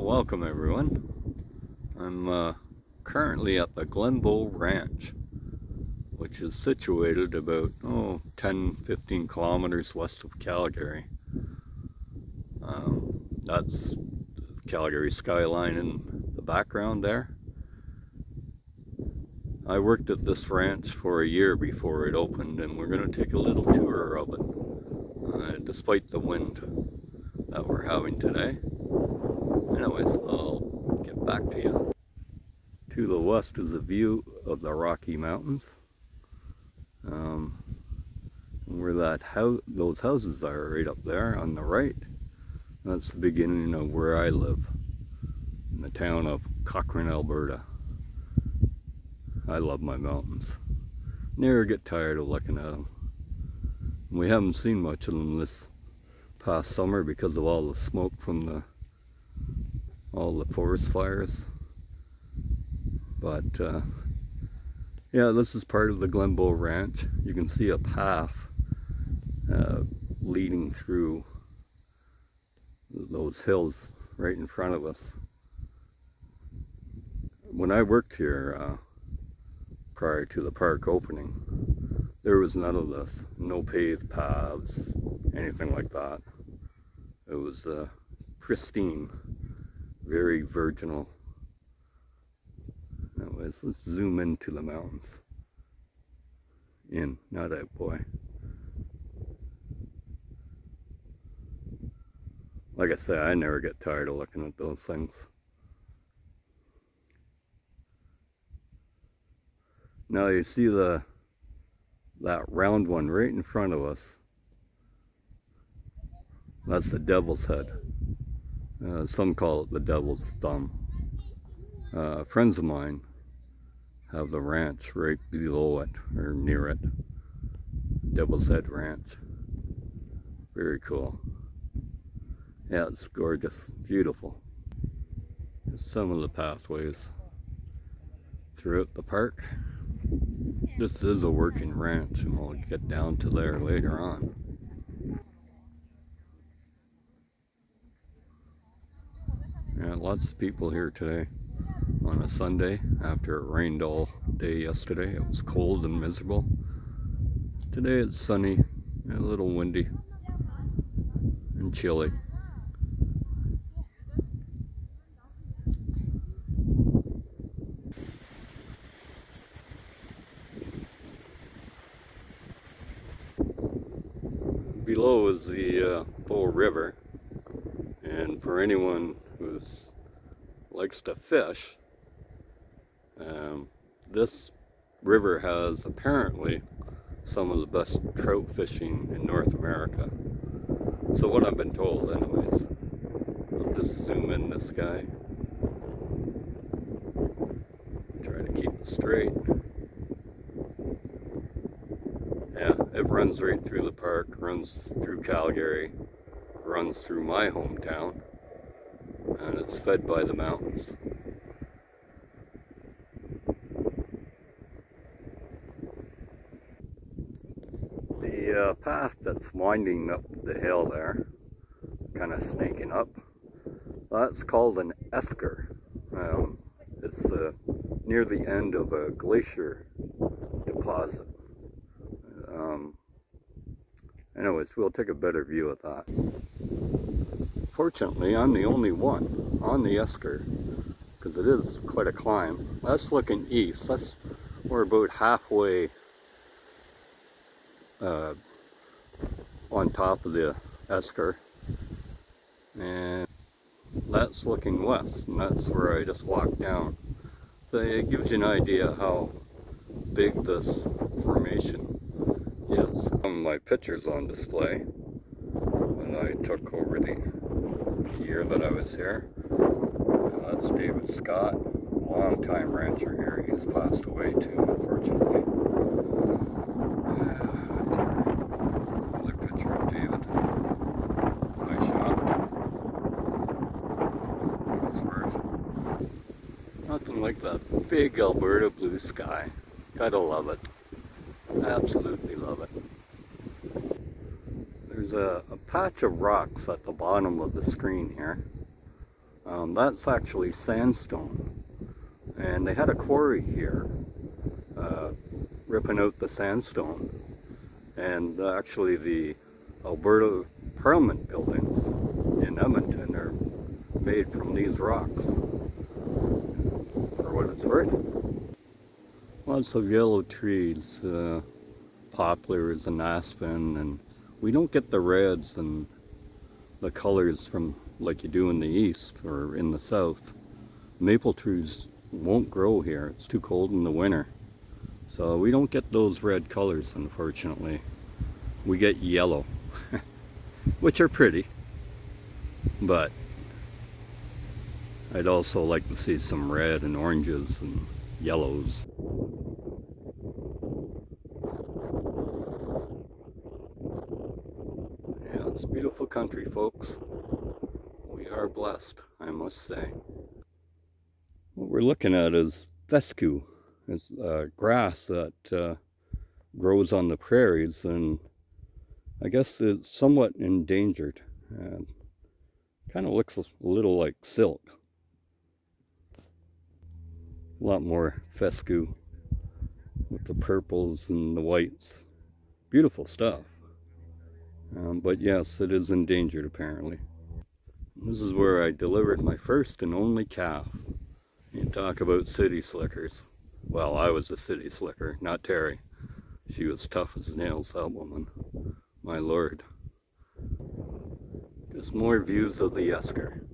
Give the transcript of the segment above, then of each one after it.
Welcome everyone. I'm currently at the Glenbow Ranch, which is situated about 10-15 kilometers west of Calgary. That's the Calgary skyline in the background there. I worked at this ranch for a year before it opened, and we're going to take a little tour of it, despite the wind that we're having today. Anyways, I'll get back to you. To the west is a view of the Rocky Mountains, where those houses are right up there on the right. That's the beginning of where I live, in the town of Cochrane, Alberta. I love my mountains. Never get tired of looking at them. We haven't seen much of them this past summer because of all the smoke from all the forest fires. But yeah, this is part of the Glenbow Ranch. You can see a path leading through those hills right in front of us. When I worked here prior to the park opening, there was none of this. No paved paths, anything like that. It was pristine, very virginal. Anyways, let's zoom into the mountains. In, not out, boy. Like I say, I never get tired of looking at those things. Now you see that round one right in front of us. That's the devil's head. Some call it the devil's thumb. Friends of mine have the ranch right below it, or near it. Devil's Head Ranch. Very cool. Yeah, it's gorgeous, beautiful. There's some of the pathways throughout the park. This is a working ranch, and we'll get down to there later on. Yeah, lots of people here today on a Sunday after it rained all day yesterday. It was cold and miserable. Today it's sunny and a little windy and chilly. Below is the Bow River, and for anyone who likes to fish, this river has apparently some of the best trout fishing in North America. So what I've been told anyways. I'll just zoom in this guy. Try to keep it straight. Yeah, it runs right through the park, runs through Calgary, runs through my hometown, and it's fed by the mountains. The path that's winding up the hill there, kind of snaking up, that's called an esker. It's near the end of a glacier deposit. Anyways, we'll take a better view of that. Fortunately, I'm the only one on the esker, because it is quite a climb. That's looking east. We're about halfway on top of the esker, and that's looking west, and that's where I just walked down. So it gives you an idea how big this formation is. Some of my pictures on display when I took over the year that I was here. That's David Scott, longtime rancher here. He's passed away too, unfortunately. Another picture of David. Nice shot. Nice version. Nothing like that big Alberta blue sky. Gotta love it. Absolutely love it. There's a patch of rocks at the bottom of the screen here. That's actually sandstone. And they had a quarry here, ripping out the sandstone. And actually the Alberta Parliament buildings in Edmonton are made from these rocks, for what it's worth. Lots of yellow trees, poplars and aspen, and we don't get the reds and the colors from like you do in the east or in the south. Maple trees won't grow here. It's too cold in the winter. So we don't get those red colors, unfortunately. We get yellow, which are pretty, but I'd also like to see some red and oranges and yellows. Yeah, it's beautiful country, folks. We are blessed, I must say. What we're looking at is fescue. It's grass that grows on the prairies, and I guess it's somewhat endangered. Kind of looks a little like silk. A lot more fescue with the purples and the whites. Beautiful stuff. But yes, it is endangered apparently. This is where I delivered my first and only calf. You talk about city slickers. Well, I was a city slicker, not Terry. She was tough as nails, that woman. My lord. Just more views of the esker.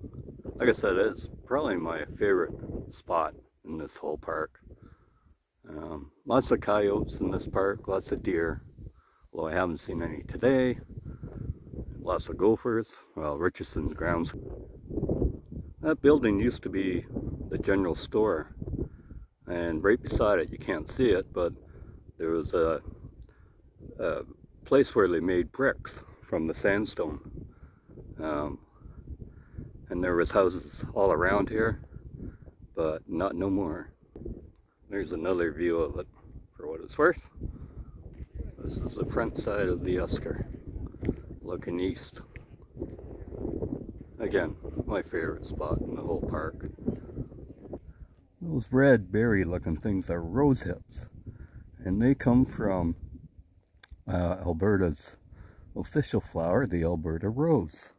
Like I said, it's probably my favorite spot in this whole park. Lots of coyotes in this park, lots of deer, although I haven't seen any today. Lots of gophers, well, Richardson's grounds. That building used to be the general store, and right beside it, you can't see it, but there was a place where they made bricks from the sandstone. And there was houses all around here, but not no more. There's another view of it, for what it's worth. This is the front side of the esker, looking east. Again, my favorite spot in the whole park. Those red berry looking things are rose hips, and they come from Alberta's official flower, the Alberta rose.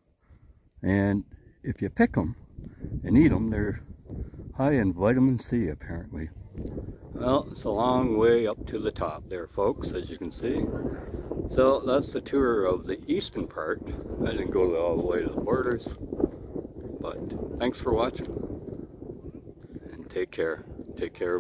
And if you pick them and eat them, they're high in vitamin C apparently. Well, it's a long way up to the top there, folks, as you can see. So that's the tour of the eastern part. I didn't go all the way to the borders, but thanks for watching, and take care. Take care.